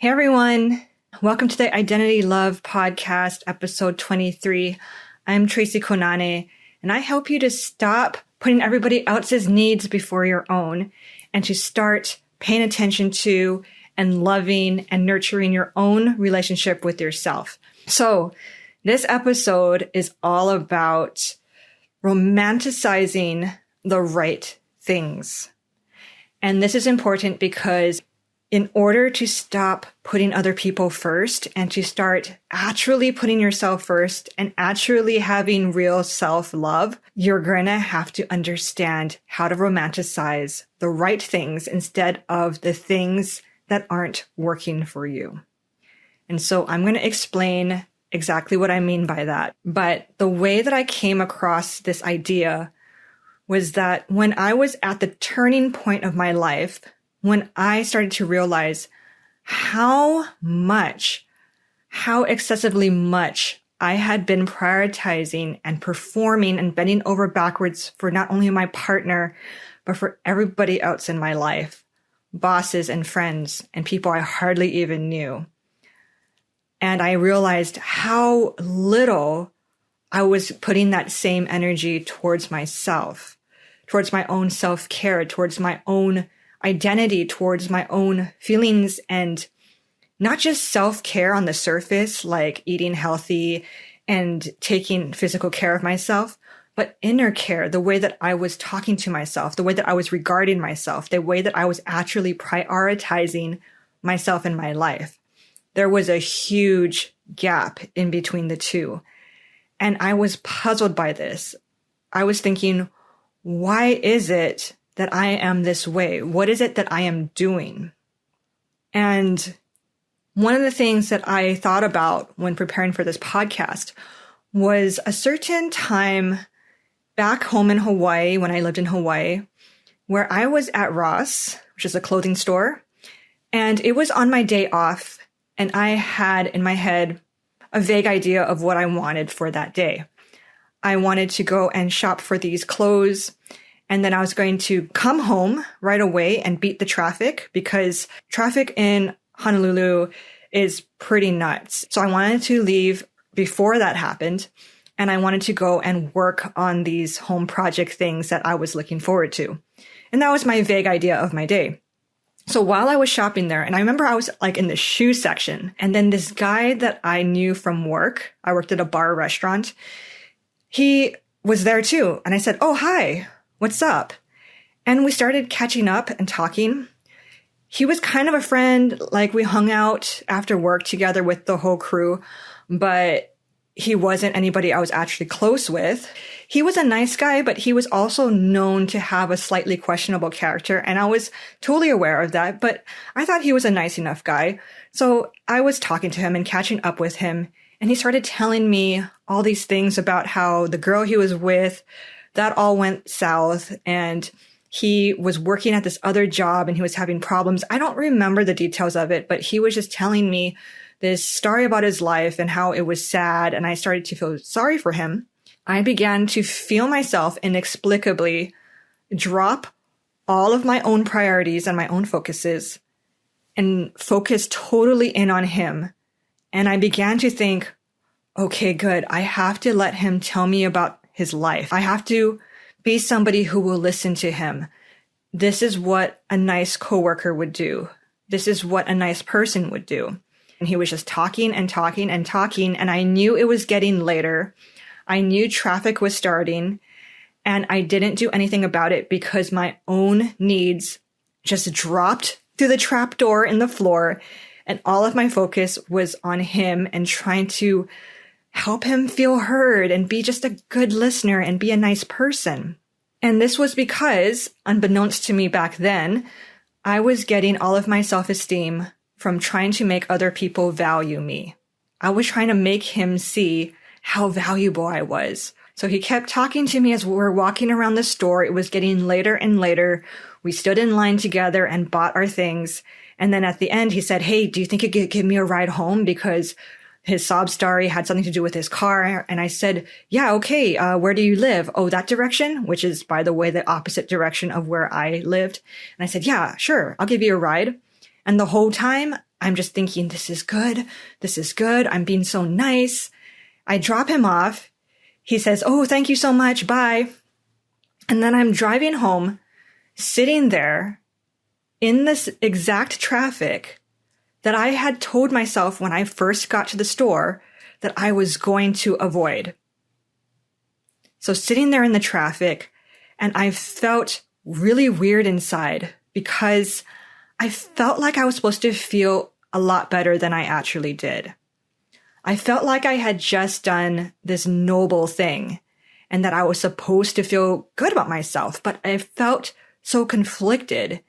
Hey everyone, welcome to the Identity Love Podcast, episode 23. I'm Tracy Konane, and I help you to stop putting everybody else's needs before your own and to start paying attention to and loving and nurturing your own relationship with yourself. So this episode is all about romanticizing the right things. And this is important because in order to stop putting other people first and to start actually putting yourself first and actually having real self-love, you're going to have to understand how to romanticize the right things instead of the things that aren't working for you. And so I'm going to explain exactly what I mean by that. But the way that I came across this idea was that when I was at the turning point of my life, when I started to realize how excessively much I had been prioritizing and performing and bending over backwards for not only my partner, but for everybody else in my life, bosses and friends and people I hardly even knew. And I realized how little I was putting that same energy towards myself, towards my own self-care, towards my own identity, towards my own feelings, and not just self-care on the surface, like eating healthy and taking physical care of myself, but inner care, the way that I was talking to myself, the way that I was regarding myself, the way that I was actually prioritizing myself in my life. There was a huge gap in between the two. And I was puzzled by this. I was thinking, why is it that I am this way? What is it that I am doing? And one of the things that I thought about when preparing for this podcast was a certain time back home in Hawaii, when I lived in Hawaii, where I was at Ross, which is a clothing store, and it was on my day off, and I had in my head a vague idea of what I wanted for that day. I wanted to go and shop for these clothes, and then I was going to come home right away and beat the traffic because traffic in Honolulu is pretty nuts. So I wanted to leave before that happened, and I wanted to go and work on these home project things that I was looking forward to. And that was my vague idea of my day. So while I was shopping there, and I remember I was like in the shoe section, and then this guy that I knew from work, I worked at a bar restaurant, he was there too. And I said, "Oh, hi. What's up?" And we started catching up and talking. He was kind of a friend, like we hung out after work together with the whole crew, but he wasn't anybody I was actually close with. He was a nice guy, but he was also known to have a slightly questionable character, and I was totally aware of that, but I thought he was a nice enough guy. So I was talking to him and catching up with him, and he started telling me all these things about how the girl he was with, that all went south, and he was working at this other job and he was having problems. I don't remember the details of it, but he was just telling me this story about his life and how it was sad, and I started to feel sorry for him. I began to feel myself inexplicably drop all of my own priorities and my own focuses and focus totally in on him. And I began to think, okay, good. I have to let him tell me about his life. I have to be somebody who will listen to him. This is what a nice coworker would do. This is what a nice person would do. And he was just talking and talking and talking. And I knew it was getting later. I knew traffic was starting. And I didn't do anything about it because my own needs just dropped through the trap door in the floor. And all of my focus was on him and trying to help him feel heard and be just a good listener and be a nice person. And this was because, unbeknownst to me back then, I was getting all of my self-esteem from trying to make other people value me. I was trying to make him see how valuable I was. So he kept talking to me as we were walking around the store. It was getting later and later. We stood in line together and bought our things. And then at the end, he said, "Hey, do you think you could give me a ride home? Because his sob story had something to do with his car." And I said, "Yeah, okay. Where do you live?" "Oh, that direction," which is, by the way, the opposite direction of where I lived. And I said, "Yeah, sure. I'll give you a ride." And the whole time I'm just thinking, this is good. This is good. I'm being so nice. I drop him off. He says, oh, thank you so much. Bye. And then I'm driving home, sitting there in this exact traffic that I had told myself when I first got to the store that I was going to avoid. So sitting there in the traffic, and I felt really weird inside because I felt like I was supposed to feel a lot better than I actually did. I felt like I had just done this noble thing and that I was supposed to feel good about myself, but I felt so conflicted.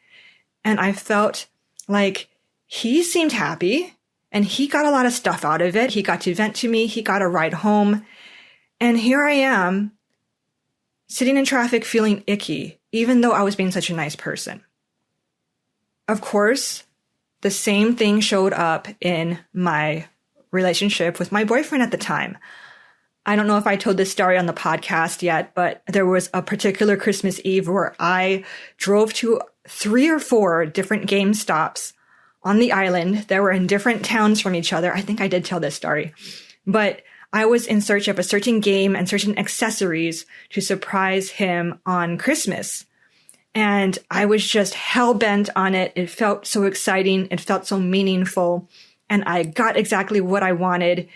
And I felt like he seemed happy and he got a lot of stuff out of it. He got to vent to me. He got a ride home. And here I am sitting in traffic feeling icky, even though I was being such a nice person. Of course, the same thing showed up in my relationship with my boyfriend at the time. I don't know if I told this story on the podcast yet, but there was a particular Christmas Eve where I drove to 3 or 4 different GameStops on the island that were in different towns from each other. I think I did tell this story, but I was in search of a certain game and certain accessories to surprise him on Christmas. And I was just hell-bent on it. It felt so exciting. It felt so meaningful. And I got exactly what I wanted.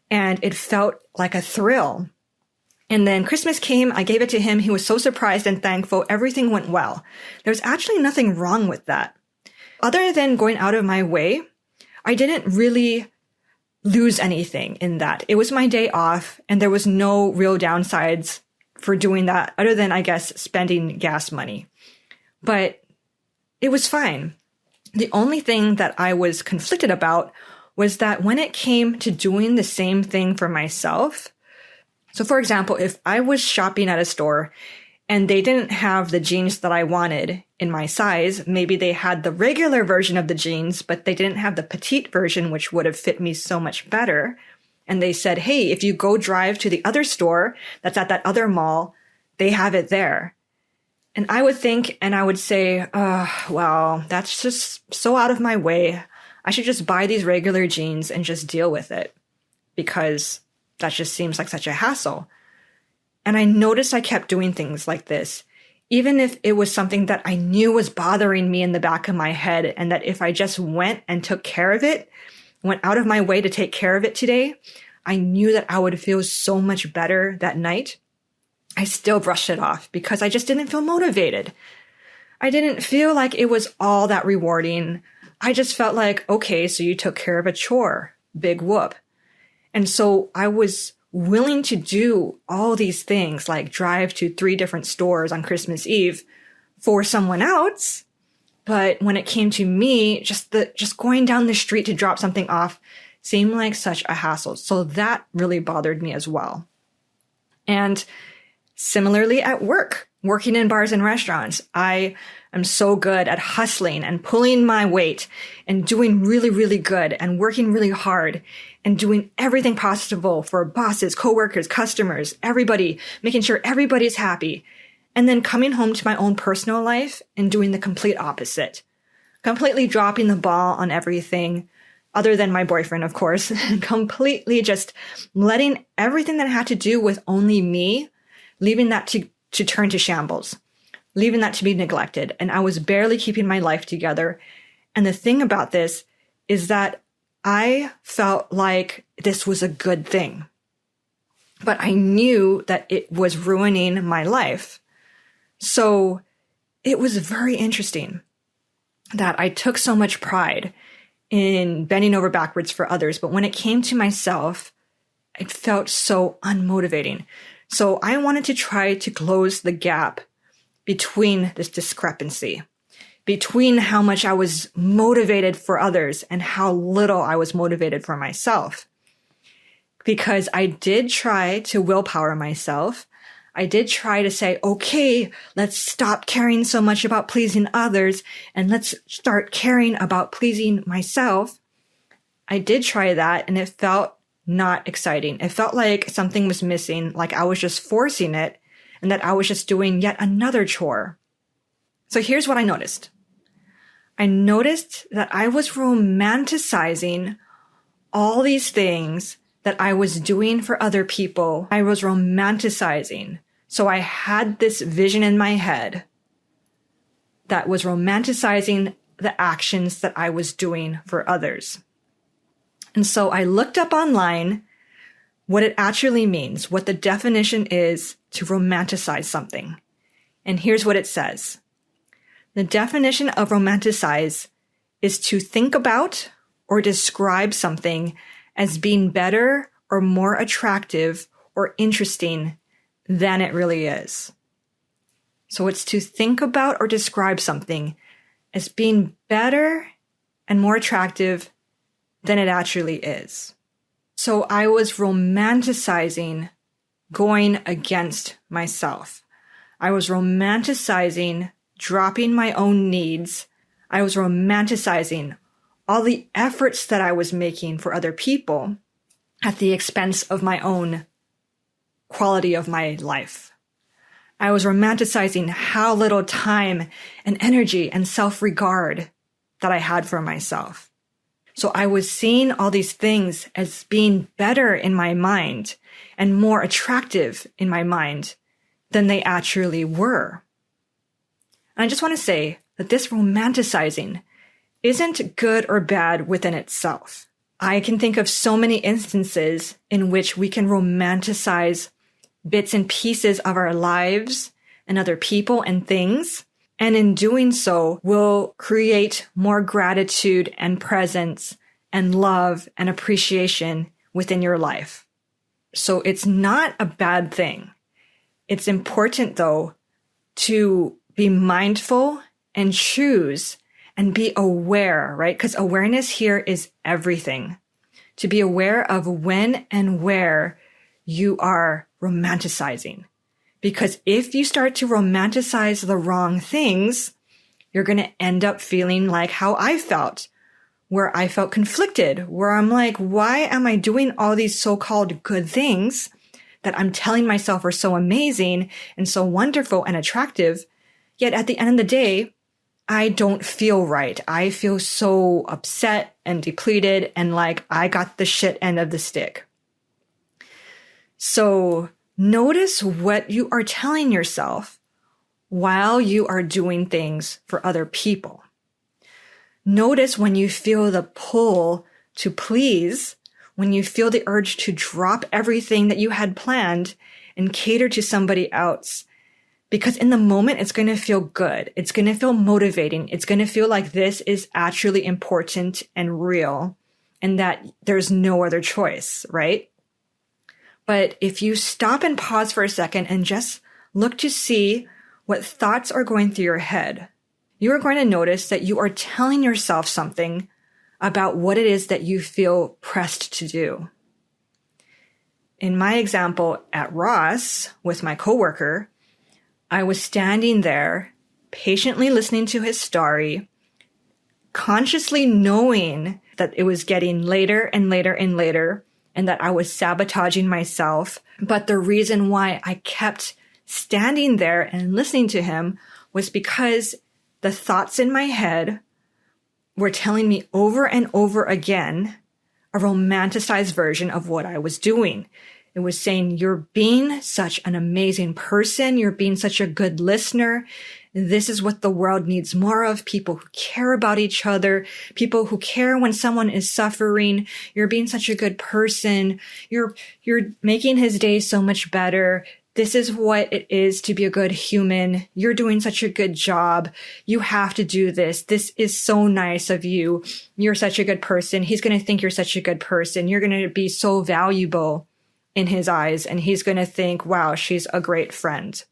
And it felt like a thrill. And then Christmas came. I gave it to him. He was so surprised and thankful. Everything went well. There's actually nothing wrong with that. Other than going out of my way, I didn't really lose anything in that. It was my day off, and there was no real downsides for doing that other than, I guess, spending gas money. But it was fine. The only thing that I was conflicted about was that when it came to doing the same thing for myself, so for example, if I was shopping at a store and they didn't have the jeans that I wanted in my size, maybe they had the regular version of the jeans, but they didn't have the petite version, which would have fit me so much better. And they said, hey, if you go drive to the other store that's at that other mall, they have it there. And I would think, and I would say, well, that's just so out of my way. I should just buy these regular jeans and just deal with it because that just seems like such a hassle. And I noticed I kept doing things like this, even if it was something that I knew was bothering me in the back of my head, and that if I just went and took care of it, went out of my way to take care of it today, I knew that I would feel so much better that night. I still brushed it off because I just didn't feel motivated. I didn't feel like it was all that rewarding. I just felt like, okay, so you took care of a chore. Big whoop. And so I was willing to do all these things, like drive to 3 different stores on Christmas Eve for someone else. But when it came to me, just going down the street to drop something off seemed like such a hassle. So that really bothered me as well. And similarly at work, working in bars and restaurants, I am so good at hustling and pulling my weight and doing really, really good and working really hard and doing everything possible for bosses, coworkers, customers, everybody, making sure everybody's happy. And then coming home to my own personal life and doing the complete opposite, completely dropping the ball on everything other than my boyfriend, of course, completely just letting everything that had to do with only me, leaving that to turn to shambles, leaving that to be neglected. And I was barely keeping my life together. And the thing about this is that I felt like this was a good thing, but I knew that it was ruining my life. So it was very interesting that I took so much pride in bending over backwards for others. But when it came to myself, it felt so unmotivating. So I wanted to try to close the gap between this discrepancy, between how much I was motivated for others and how little I was motivated for myself. Because I did try to willpower myself. I did try to say, okay, let's stop caring so much about pleasing others and let's start caring about pleasing myself. I did try that, and it felt not exciting. It felt like something was missing, like I was just forcing it and that I was just doing yet another chore. So here's what I noticed. I noticed that I was romanticizing all these things that I was doing for other people. I was romanticizing. So I had this vision in my head that was romanticizing the actions that I was doing for others. And so I looked up online what it actually means, what the definition is to romanticize something. And here's what it says. The definition of romanticize is to think about or describe something as being better or more attractive or interesting than it really is. So it's to think about or describe something as being better and more attractive than it actually is. So I was romanticizing going against myself. I was romanticizing dropping my own needs. I was romanticizing all the efforts that I was making for other people at the expense of my own quality of my life. I was romanticizing how little time and energy and self-regard that I had for myself. So I was seeing all these things as being better in my mind and more attractive in my mind than they actually were. And I just want to say that this romanticizing isn't good or bad within itself. I can think of so many instances in which we can romanticize bits and pieces of our lives and other people and things. And in doing so, we'll create more gratitude and presence and love and appreciation within your life. So it's not a bad thing. It's important, though, to be mindful and choose and be aware, right? Because awareness here is everything. To be aware of when and where you are romanticizing. Because if you start to romanticize the wrong things, you're going to end up feeling like how I felt, where I felt conflicted, where I'm like, why am I doing all these so-called good things that I'm telling myself are so amazing and so wonderful and attractive? Yet at the end of the day, I don't feel right. I feel so upset and depleted and like I got the shit end of the stick. So notice what you are telling yourself while you are doing things for other people. Notice when you feel the pull to please, when you feel the urge to drop everything that you had planned and cater to somebody else. Because in the moment, it's going to feel good. It's going to feel motivating. It's going to feel like this is actually important and real and that there's no other choice, right? But if you stop and pause for a second and just look to see what thoughts are going through your head, you are going to notice that you are telling yourself something about what it is that you feel pressed to do. In my example at Ross with my coworker, I was standing there, patiently listening to his story, consciously knowing that it was getting later and later and later, and that I was sabotaging myself. But the reason why I kept standing there and listening to him was because the thoughts in my head were telling me over and over again a romanticized version of what I was doing. It was saying, you're being such an amazing person. You're being such a good listener. This is what the world needs more of. People who care about each other, people who care when someone is suffering. You're being such a good person. You're making his day so much better. This is what it is to be a good human. You're doing such a good job. You have to do this. This is so nice of you. You're such a good person. He's going to think you're such a good person. You're going to be so valuable in his eyes, and he's going to think, wow, she's a great friend.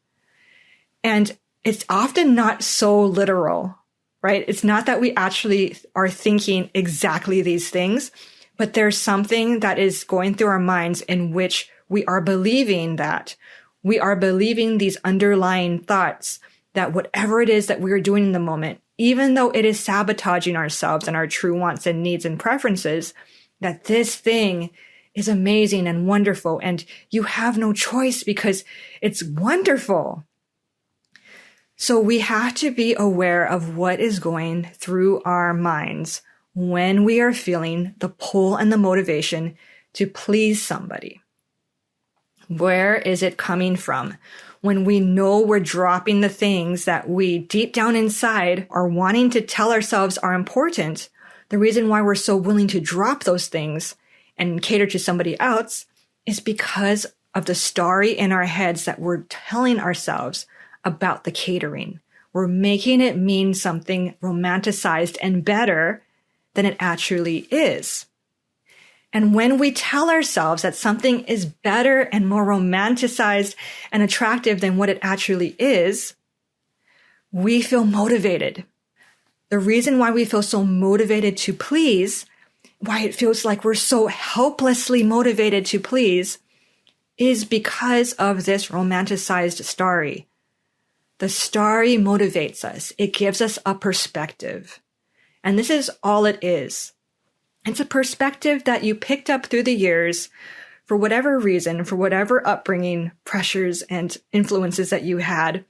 And it's often not so literal, right? It's not that we actually are thinking exactly these things, but there's something that is going through our minds in which we are believing that. We are believing these underlying thoughts that whatever it is that we're doing in the moment, even though it is sabotaging ourselves and our true wants and needs and preferences, that this thing is amazing and wonderful, and you have no choice because it's wonderful. So we have to be aware of what is going through our minds when we are feeling the pull and the motivation to please somebody. Where is it coming from? When we know we're dropping the things that we deep down inside are wanting to tell ourselves are important, the reason why we're so willing to drop those things and cater to somebody else is because of the story in our heads that we're telling ourselves about the catering. We're making it mean something romanticized and better than it actually is. And when we tell ourselves that something is better and more romanticized and attractive than what it actually is, we feel motivated. The reason why we feel so motivated to please, why it feels like we're so helplessly motivated to please, is because of this romanticized story. The story motivates us. It gives us a perspective. And this is all it is. It's a perspective that you picked up through the years for whatever reason, for whatever upbringing, pressures, and influences that you had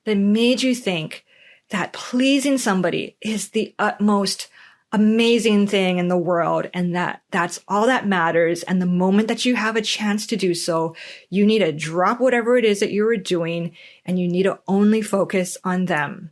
that made you think that pleasing somebody is the utmost amazing thing in the world and that's all that matters. And the moment that you have a chance to do so, you need to drop whatever it is that you were doing and you need to only focus on them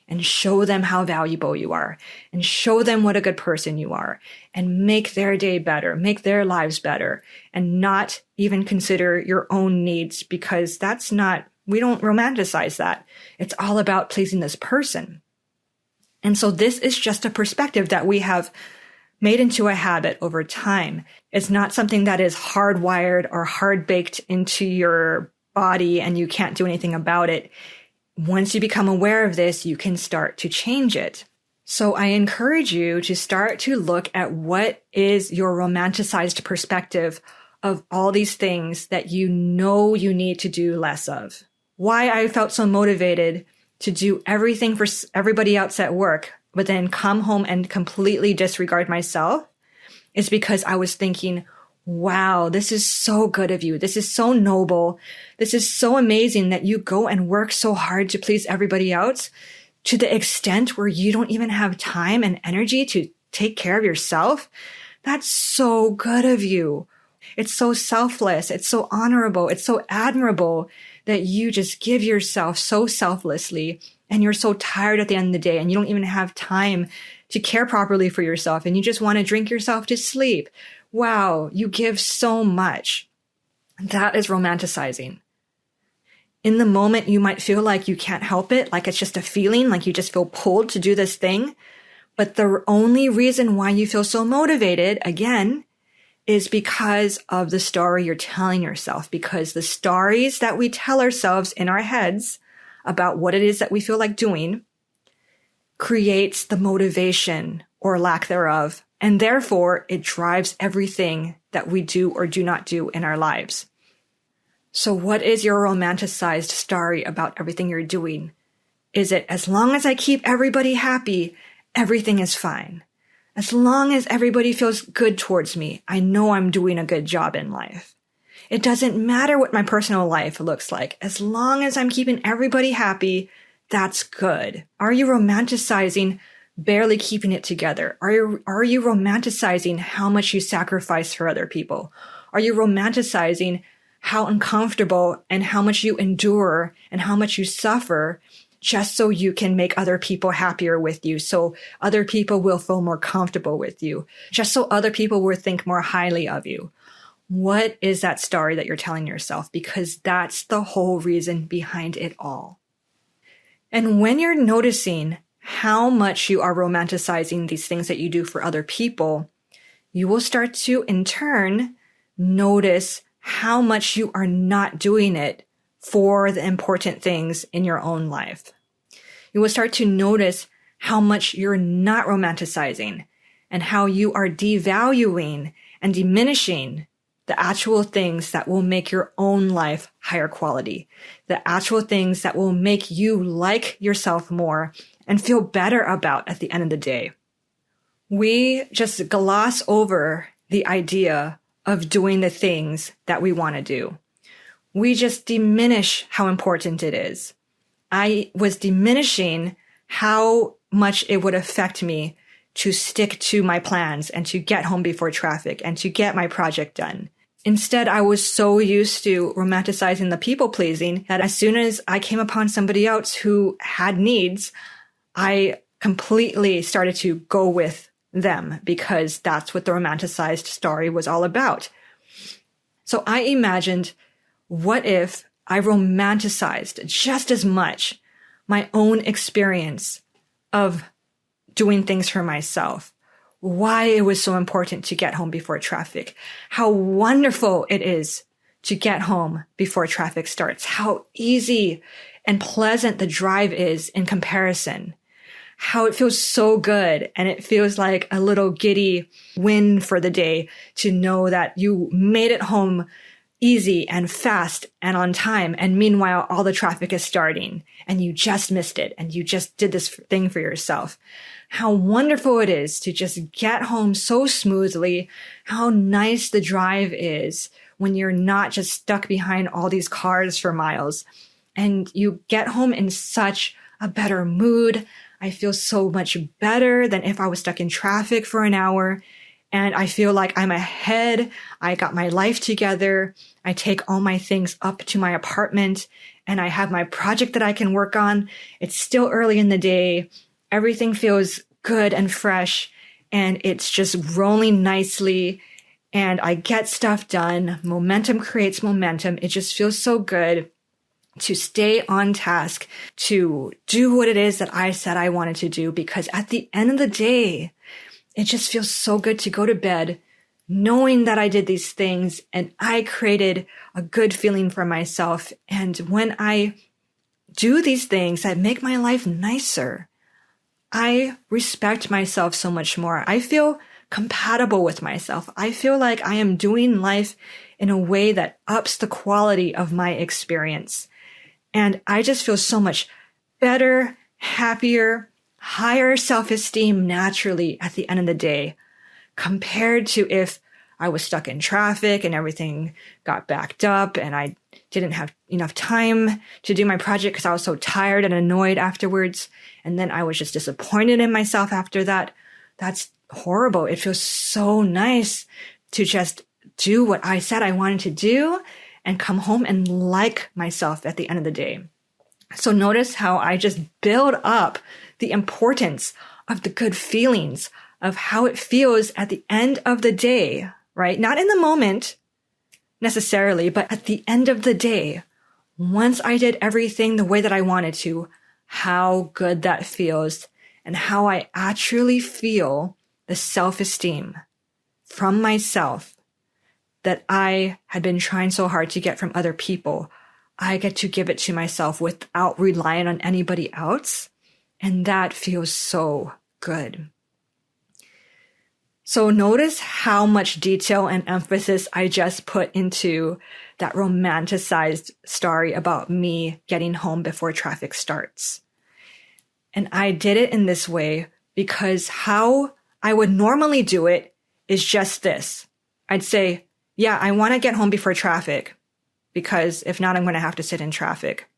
and show them how valuable you are and show them what a good person you are and make their day better, make their lives better and not even consider your own needs because we don't romanticize that. It's all about pleasing this person. And so this is just a perspective that we have made into a habit over time. It's not something that is hardwired or hard baked into your body and you can't do anything about it. Once you become aware of this, you can start to change it. So I encourage you to start to look at what is your romanticized perspective of all these things that you know you need to do less of. Why I felt so motivated to do everything for everybody else at work, but then come home and completely disregard myself is because I was thinking, wow, this is so good of you. This is so noble. This is so amazing that you go and work so hard to please everybody else to the extent where you don't even have time and energy to take care of yourself. That's so good of you. It's so selfless. It's so honorable. It's so admirable that you just give yourself so selflessly and you're so tired at the end of the day and you don't even have time to care properly for yourself and you just want to drink yourself to sleep. Wow, you give so much. That is romanticizing. In the moment, you might feel like you can't help it, like it's just a feeling, like you just feel pulled to do this thing. But the only reason why you feel so motivated, again, is because of the story you're telling yourself, because the stories that we tell ourselves in our heads about what it is that we feel like doing creates the motivation or lack thereof. And therefore, it drives everything that we do or do not do in our lives. So what is your romanticized story about everything you're doing? Is it, as long as I keep everybody happy, everything is fine? As long as everybody feels good towards me, I know I'm doing a good job in life. It doesn't matter what my personal life looks like. As long as I'm keeping everybody happy, that's good. Are you romanticizing barely keeping it together? Are you romanticizing how much you sacrifice for other people? Are you romanticizing how uncomfortable and how much you endure and how much you suffer just so you can make other people happier with you, so other people will feel more comfortable with you, just so other people will think more highly of you? What is that story that you're telling yourself? Because that's the whole reason behind it all. And when you're noticing how much you are romanticizing these things that you do for other people, you will start to, in turn, notice how much you are not doing it for the important things in your own life. You will start to notice how much you're not romanticizing and how you are devaluing and diminishing the actual things that will make your own life higher quality, the actual things that will make you like yourself more and feel better about at the end of the day. We just gloss over the idea of doing the things that we want to do. We just diminish how important it is. I was diminishing how much it would affect me to stick to my plans and to get home before traffic and to get my project done. Instead, I was so used to romanticizing the people pleasing that as soon as I came upon somebody else who had needs, I completely started to go with them because that's what the romanticized story was all about. So I imagined, what if I romanticized just as much my own experience of doing things for myself, why it was so important to get home before traffic, how wonderful it is to get home before traffic starts, how easy and pleasant the drive is in comparison, how it feels so good and it feels like a little giddy win for the day to know that you made it home easy and fast and on time. And meanwhile, all the traffic is starting and you just missed it and you just did this thing for yourself. How wonderful it is to just get home so smoothly. How nice the drive is when you're not just stuck behind all these cars for miles and you get home in such a better mood. I feel so much better than if I was stuck in traffic for an hour. And I feel like I'm ahead. I got my life together. I take all my things up to my apartment and I have my project that I can work on. It's still early in the day. Everything feels good and fresh and it's just rolling nicely and I get stuff done. Momentum creates momentum. It just feels so good to stay on task, to do what it is that I said I wanted to do, because at the end of the day, it just feels so good to go to bed knowing that I did these things and I created a good feeling for myself. And when I do these things that make my life nicer, I respect myself so much more. I feel compatible with myself. I feel like I am doing life in a way that ups the quality of my experience. And I just feel so much better, happier, higher self-esteem naturally at the end of the day, compared to if I was stuck in traffic and everything got backed up and I didn't have enough time to do my project because I was so tired and annoyed afterwards. And then I was just disappointed in myself after that. That's horrible. It feels so nice to just do what I said I wanted to do and come home and like myself at the end of the day. So notice how I just build up the importance of the good feelings of how it feels at the end of the day, right? Not in the moment necessarily, but at the end of the day, once I did everything the way that I wanted to, how good that feels and how I actually feel the self-esteem from myself that I had been trying so hard to get from other people. I get to give it to myself without relying on anybody else. And that feels so good. So notice how much detail and emphasis I just put into that romanticized story about me getting home before traffic starts. And I did it in this way because how I would normally do it is just this. I'd say, yeah, I want to get home before traffic because if not, I'm going to have to sit in traffic.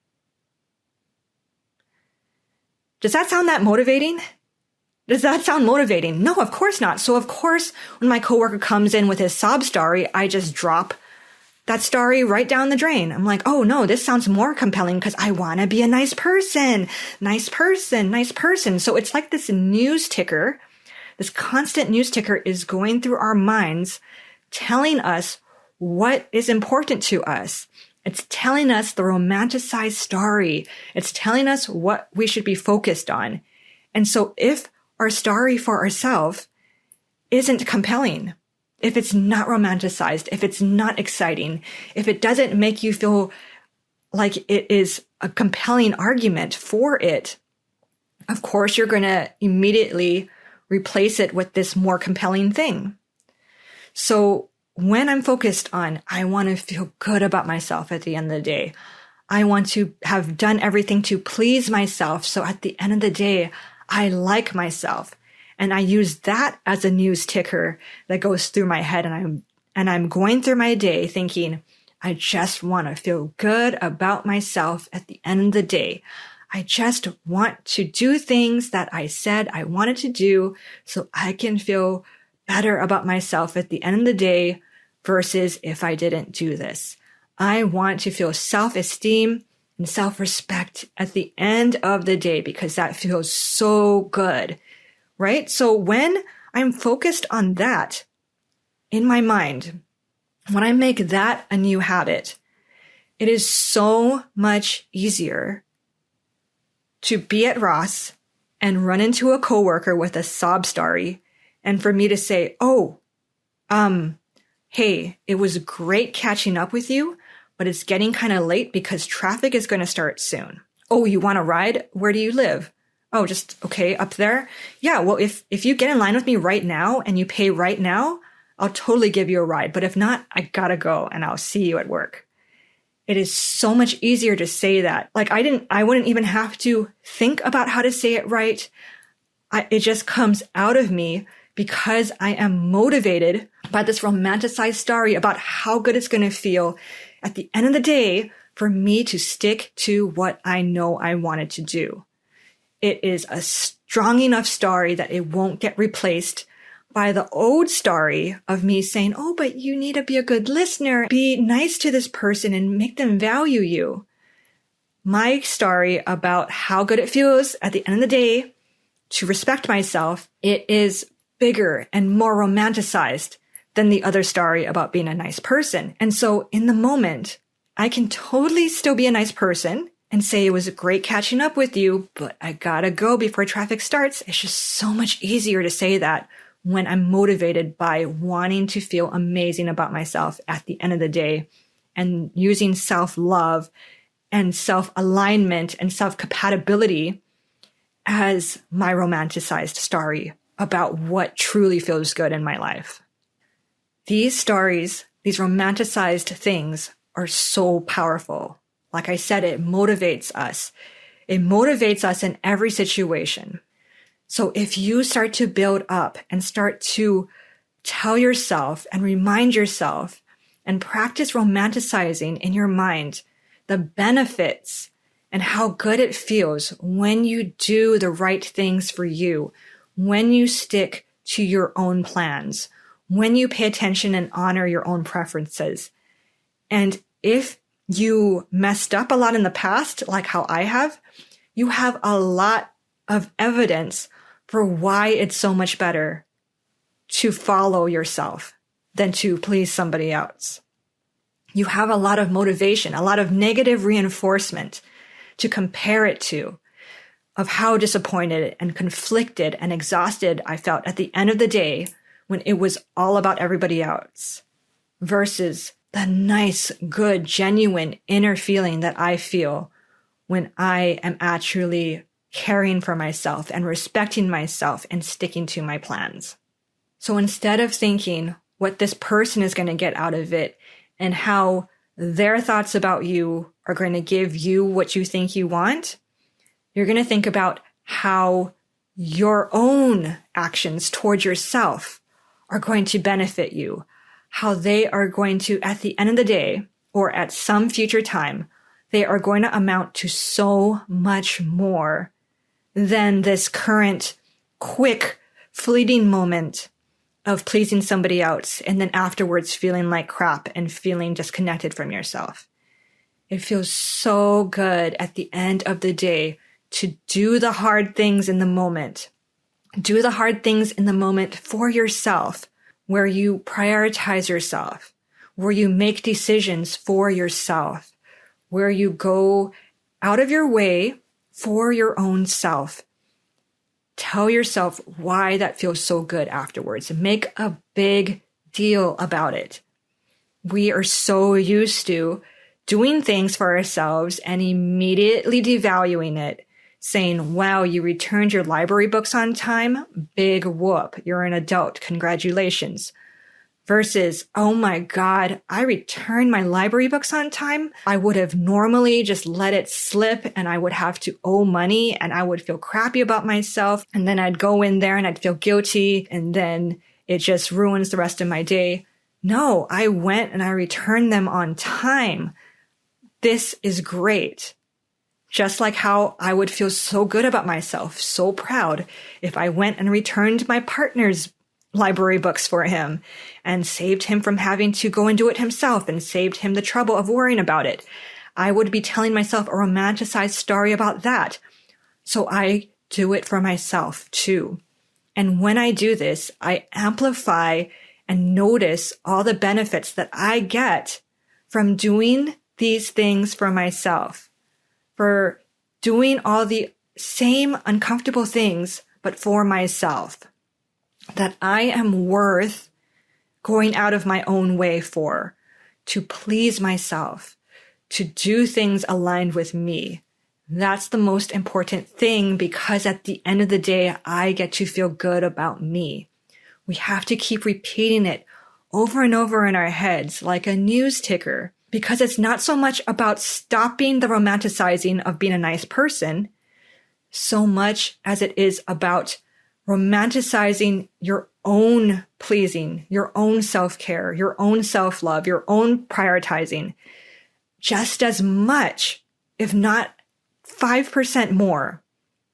Does that sound that motivating? Does that sound motivating? No, of course not. So of course, when my coworker comes in with his sob story, I just drop that story right down the drain. I'm like, oh no, this sounds more compelling because I want to be a nice person, nice person, nice person. So it's like this news ticker, this constant news ticker is going through our minds, telling us what is important to us. It's telling us the romanticized story. It's telling us what we should be focused on. And so if our story for ourselves isn't compelling, if it's not romanticized, if it's not exciting, if it doesn't make you feel like it is a compelling argument for it, of course, you're going to immediately replace it with this more compelling thing. So when I'm focused on, I want to feel good about myself at the end of the day. I want to have done everything to please myself. So at the end of the day, I like myself. And I use that as a news ticker that goes through my head. And I'm going through my day thinking, I just want to feel good about myself at the end of the day. I just want to do things that I said I wanted to do so I can feel better about myself at the end of the day versus if I didn't do this. I want to feel self-esteem and self-respect at the end of the day because that feels so good, right? So when I'm focused on that in my mind, when I make that a new habit, it is so much easier to be at Ross and run into a coworker with a sob story and for me to say, hey, it was great catching up with you, but it's getting kind of late because traffic is going to start soon. Oh, you want a ride? Where do you live? Oh, just, okay, up there? Yeah, well, if you get in line with me right now and you pay right now, I'll totally give you a ride. But if not, I gotta go and I'll see you at work. It is so much easier to say that. Like I wouldn't even have to think about how to say it right. It just comes out of me because I am motivated by this romanticized story about how good it's going to feel at the end of the day for me to stick to what I know I wanted to do. It is a strong enough story that it won't get replaced by the old story of me saying, oh, but you need to be a good listener, be nice to this person and make them value you. My story about how good it feels at the end of the day to respect myself, it is bigger and more romanticized than the other story about being a nice person. And so in the moment, I can totally still be a nice person and say it was great catching up with you, but I gotta go before traffic starts. It's just so much easier to say that when I'm motivated by wanting to feel amazing about myself at the end of the day and using self-love and self-alignment and self-compatibility as my romanticized story about what truly feels good in my life. These stories, these romanticized things are so powerful. Like I said, it motivates us. It motivates us in every situation. So if you start to build up and start to tell yourself and remind yourself and practice romanticizing in your mind the benefits and how good it feels when you do the right things for you, when you stick to your own plans, when you pay attention and honor your own preferences. And if you messed up a lot in the past, like how I have, you have a lot of evidence for why it's so much better to follow yourself than to please somebody else. You have a lot of motivation, a lot of negative reinforcement to compare it to of how disappointed and conflicted and exhausted I felt at the end of the day when it was all about everybody else versus the nice, good, genuine inner feeling that I feel when I am actually caring for myself and respecting myself and sticking to my plans. So instead of thinking what this person is going to get out of it and how their thoughts about you are going to give you what you think you want, you're going to think about how your own actions towards yourself are going to benefit you, how they are going to, at the end of the day, or at some future time, they are going to amount to so much more than this current quick, fleeting moment of pleasing somebody else and then afterwards feeling like crap and feeling disconnected from yourself. It feels so good at the end of the day to do the hard things in the moment. Do the hard things in the moment for yourself, where you prioritize yourself, where you make decisions for yourself, where you go out of your way for your own self. Tell yourself why that feels so good afterwards. Make a big deal about it. We are so used to doing things for ourselves and immediately devaluing it, saying, wow, you returned your library books on time? Big whoop. You're an adult. Congratulations. Versus, oh my God, I returned my library books on time. I would have normally just let it slip and I would have to owe money and I would feel crappy about myself. And then I'd go in there and I'd feel guilty and then it just ruins the rest of my day. No, I went and I returned them on time. This is great. Just like how I would feel so good about myself, so proud, if I went and returned my partner's library books for him and saved him from having to go and do it himself and saved him the trouble of worrying about it. I would be telling myself a romanticized story about that. So I do it for myself too. And when I do this, I amplify and notice all the benefits that I get from doing these things for myself, for doing all the same uncomfortable things, but for myself, that I am worth going out of my own way for, to please myself, to do things aligned with me. That's the most important thing, because at the end of the day, I get to feel good about me. We have to keep repeating it over and over in our heads like a news ticker, because it's not so much about stopping the romanticizing of being a nice person, so much as it is about romanticizing your own pleasing, your own self-care, your own self-love, your own prioritizing, just as much, if not 5% more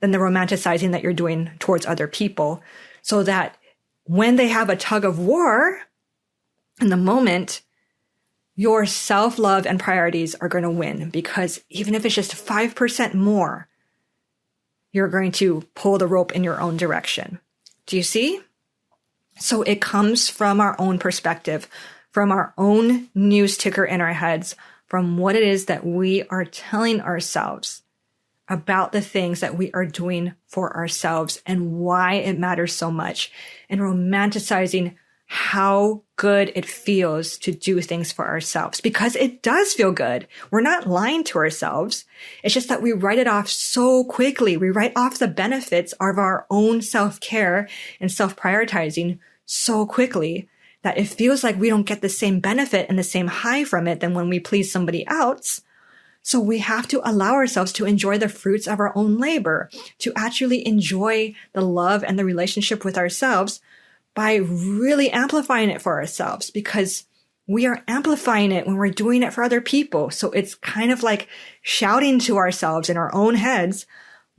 than the romanticizing that you're doing towards other people, so that when they have a tug of war in the moment, your self-love and priorities are going to win, because even if it's just 5% more, you're going to pull the rope in your own direction. Do you see? So it comes from our own perspective, from our own news ticker in our heads, from what it is that we are telling ourselves about the things that we are doing for ourselves and why it matters so much, and romanticizing how good it feels to do things for ourselves, because it does feel good. We're not lying to ourselves. It's just that we write it off so quickly. We write off the benefits of our own self-care and self-prioritizing so quickly that it feels like we don't get the same benefit and the same high from it than when we please somebody else. So we have to allow ourselves to enjoy the fruits of our own labor, to actually enjoy the love and the relationship with ourselves by really amplifying it for ourselves, because we are amplifying it when we're doing it for other people. So it's kind of like shouting to ourselves in our own heads,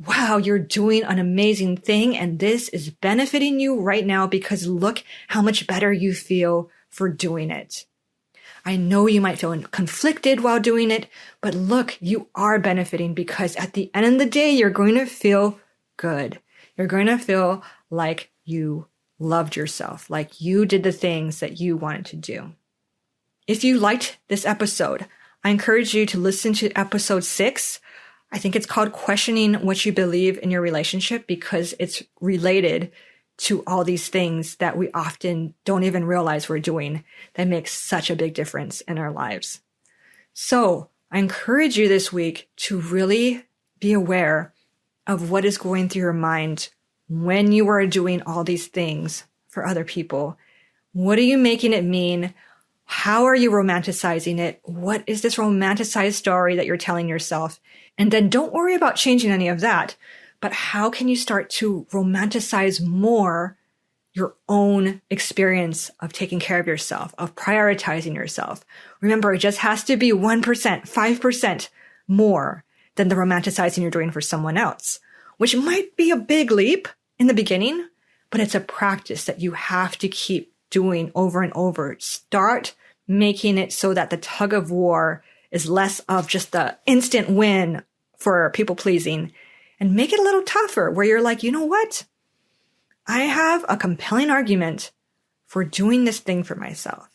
wow, you're doing an amazing thing, and this is benefiting you right now because look how much better you feel for doing it. I know you might feel conflicted while doing it, but look, you are benefiting, because at the end of the day, you're going to feel good. You're going to feel like you loved yourself, like you did the things that you wanted to do. If you liked this episode, I encourage you to listen to episode 6. I think it's called Questioning What You Believe in Your Relationship, because it's related to all these things that we often don't even realize we're doing that makes such a big difference in our lives. So I encourage you this week to really be aware of what is going through your mind when you are doing all these things for other people. What are you making it mean? How are you romanticizing it? What is this romanticized story that you're telling yourself? And then don't worry about changing any of that. But how can you start to romanticize more your own experience of taking care of yourself, of prioritizing yourself? Remember, it just has to be 1%, 5% more than the romanticizing you're doing for someone else, which might be a big leap in the beginning, but it's a practice that you have to keep doing over and over. Start making it so that the tug of war is less of just the instant win for people pleasing, and make it a little tougher where you're like, you know what? I have a compelling argument for doing this thing for myself.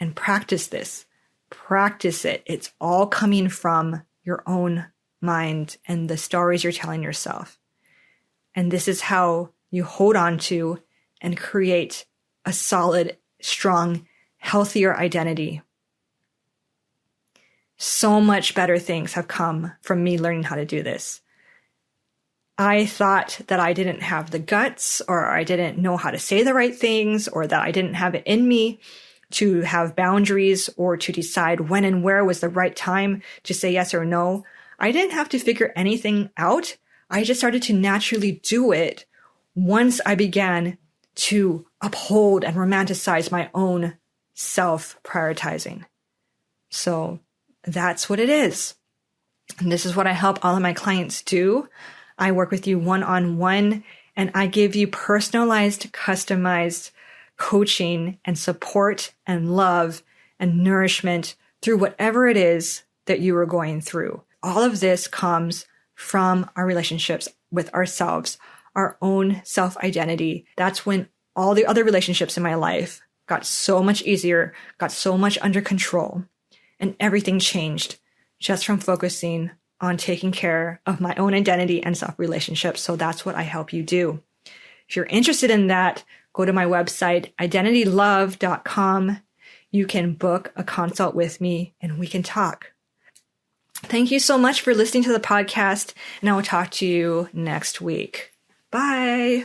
And practice this. Practice it. It's all coming from your own mind and the stories you're telling yourself. And this is how you hold on to and create a solid, strong, healthier identity. So much better things have come from me learning how to do this. I thought that I didn't have the guts, or I didn't know how to say the right things, or that I didn't have it in me to have boundaries or to decide when and where was the right time to say yes or no. I didn't have to figure anything out. I just started to naturally do it once I began to uphold and romanticize my own self-prioritizing. So that's what it is. And this is what I help all of my clients do. I work with you one-on-one, and I give you personalized, customized coaching and support and love and nourishment through whatever it is that you are going through. All of this comes from our relationships with ourselves, our own self-identity. That's when all the other relationships in my life got so much easier, got so much under control, and everything changed just from focusing on taking care of my own identity and self-relationships. So that's what I help you do. If you're interested in that, go to my website, identitylove.com. You can book a consult with me and we can talk. Thank you so much for listening to the podcast, and I will talk to you next week. Bye.